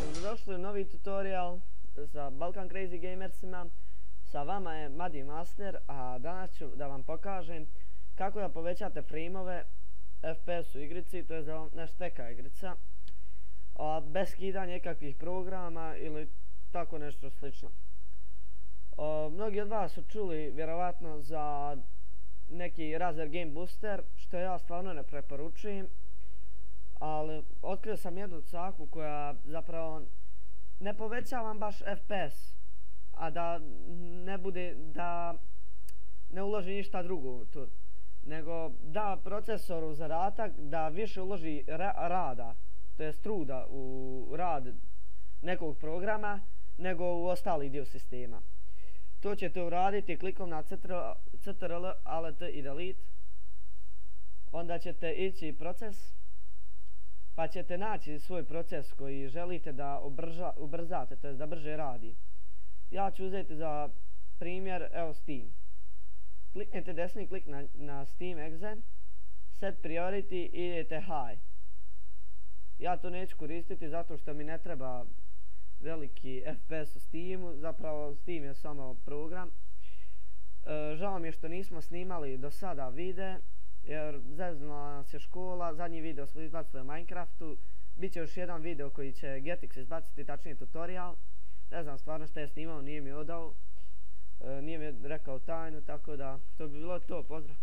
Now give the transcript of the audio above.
Dobrodošli u novi tutorial sa Balkan Crazy Gamersima. Sa vama je Madi Master, a danas ću da vam pokažem kako da povećate frameove FPS u igrici, to je da vam ne šteka igrica, bez skidanja nekakvih programa ili tako nešto slično. Mnogi od vas su čuli vjerovatno za neki Razer Game Booster, što ja stvarno ne preporučujem, ali otkrio sam jednu caku koja zapravo ne povećava baš FPS, a da ne uloži ništa drugo tu, nego da procesoru zadatak da više uloži rada, to jest truda u rad nekog programa nego u ostali dio sistema. To ćete uraditi klikom na Ctrl, Alt i Delete, onda ćete ići proces, pa ćete naći svoj proces koji želite da ubrzate, to jest da brže radi. Ja ću uzeti za primjer, evo Steam. Kliknete desni klik na Steam exe, set priority i idete high. Ja to neću koristiti zato što mi ne treba veliki FPS u Steamu, zapravo Steam je samo program. Žao mi je što nismo snimali do sada videe, jer zeznula nas je škola, zadnji video smo izbacili o Minecraftu, bit će još jedan video koji će Getix izbaciti, tačnije tutorial. Ne znam stvarno što je snimao, nije mi odao, nije mi rekao tajnu, tako da to bi bilo to, pozdrav.